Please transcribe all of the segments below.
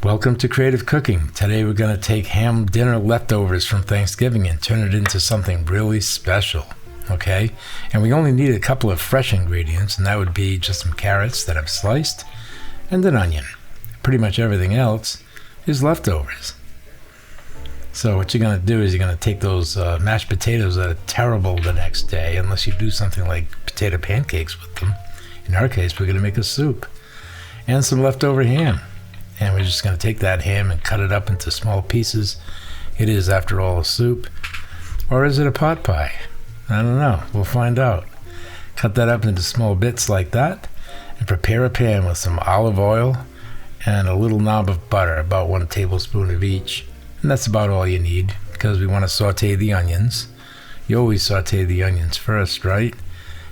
Welcome to Creative Cooking. Today we're going to take ham dinner leftovers from Thanksgiving and turn it into something really special, okay? And we only need a couple of fresh ingredients, and that would be just some carrots that I've sliced and an onion. Pretty much everything else is leftovers. So what you're going to do is you're going to take those mashed potatoes that are terrible the next day, unless you do something like potato pancakes with them. In our case, we're going to make a soup and some leftover ham. And we're just going to take that ham and cut it up into small pieces. It is, after all, a soup. Or is it a pot pie? I don't know. We'll find out. Cut that up into small bits like that. And prepare a pan with some olive oil and a little knob of butter, about 1 tablespoon of each. And that's about all you need, because we want to saute the onions. You always saute the onions first, right?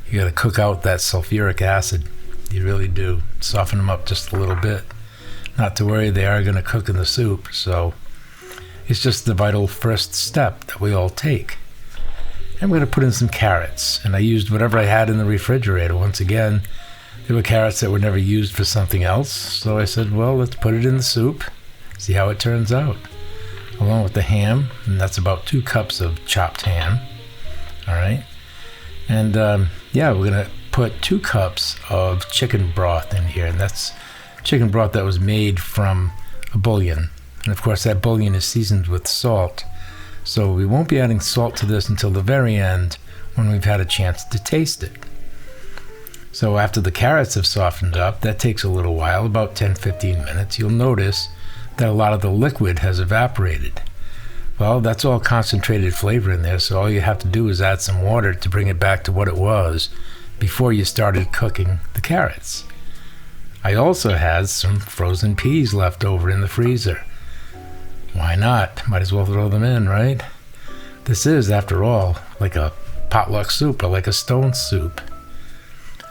You got to cook out that sulfuric acid. You really do. Soften them up just a little bit. Not to worry, they are going to cook in the soup, so it's just the vital first step that we all take. I'm going to put in some carrots, and I used whatever I had in the refrigerator. Once again, there were carrots that were never used for something else, so I said, well, let's put it in the soup, see how it turns out. Along with the ham, and that's about 2 cups of chopped ham, all right? And we're going to put 2 cups of chicken broth in here, and that's chicken broth that was made from a bouillon. And of course that bouillon is seasoned with salt. So we won't be adding salt to this until the very end, when we've had a chance to taste it. So after the carrots have softened up, that takes a little while, about 10-15 minutes. You'll notice that a lot of the liquid has evaporated. Well, that's all concentrated flavor in there, so all you have to do is add some water to bring it back to what it was before you started cooking the carrots. I also had some frozen peas left over in the freezer. Why not? Might as well throw them in, right? This is, after all, like a potluck soup or like a stone soup.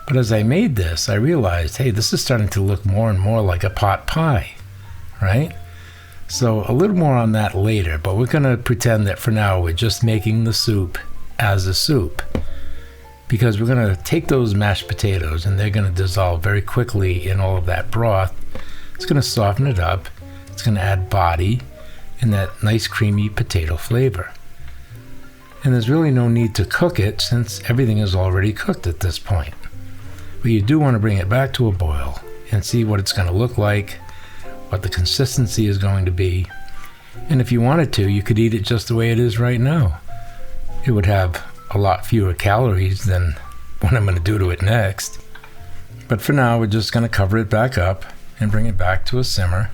But as I made this, I realized, hey, this is starting to look more and more like a pot pie, right? So a little more on that later, but we're going to pretend that for now we're just making the soup as a soup. Because we're going to take those mashed potatoes and they're going to dissolve very quickly in all of that broth. It's going to soften it up. It's going to add body and that nice creamy potato flavor. And there's really no need to cook it, since everything is already cooked at this point. But you do want to bring it back to a boil and see what it's going to look like, what the consistency is going to be. And if you wanted to, you could eat it just the way it is right now. It would have a lot fewer calories than what I'm going to do to it next. But for now, we're just going to cover it back up and bring it back to a simmer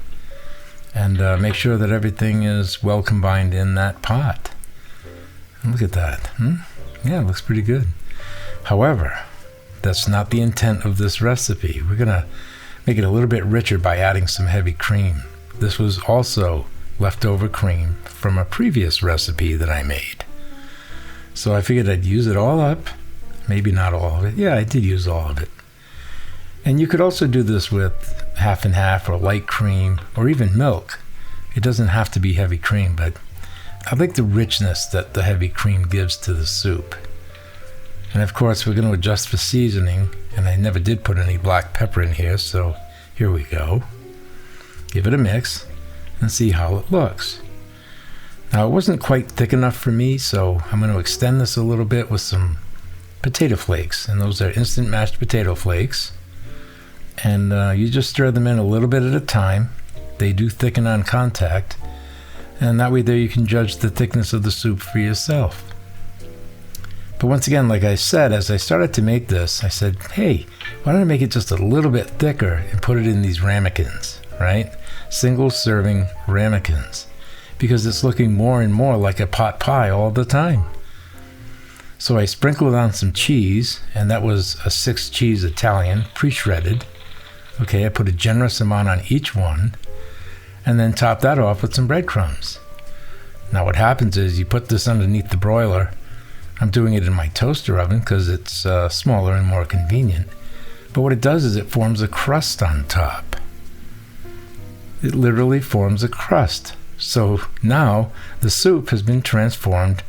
and make sure that everything is well combined in that pot. And look at that. Yeah, it looks pretty good. However, that's not the intent of this recipe. We're going to make it a little bit richer by adding some heavy cream. This was also leftover cream from a previous recipe that I made. So I figured I'd use it all up. Maybe not all of it. Yeah, I did use all of it. And you could also do this with half and half, or light cream, or even milk. It doesn't have to be heavy cream, but I like the richness that the heavy cream gives to the soup. And of course, we're going to adjust for seasoning, and I never did put any black pepper in here, so here we go. Give it a mix and see how it looks. Now, it wasn't quite thick enough for me, so I'm going to extend this a little bit with some potato flakes, and those are instant mashed potato flakes. And you just stir them in a little bit at a time. They do thicken on contact, and that way there you can judge the thickness of the soup for yourself. But once again, like I said, as I started to make this, I said, hey, why don't I make it just a little bit thicker and put it in these ramekins, right? Single serving ramekins. Because it's looking more and more like a pot pie all the time. So I sprinkled on some cheese, and that was a 6-cheese Italian, pre-shredded. Okay, I put a generous amount on each one, and then top that off with some breadcrumbs. Now what happens is you put this underneath the broiler. I'm doing it in my toaster oven because it's smaller and more convenient. But what it does is it forms a crust on top. It literally forms a crust. So now the soup has been transformed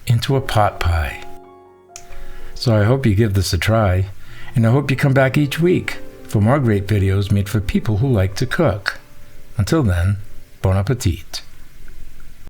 into a pot pie. So I hope you give this a try, and I hope you come back each week for more great videos made for people who like to cook. Until then, bon appetit.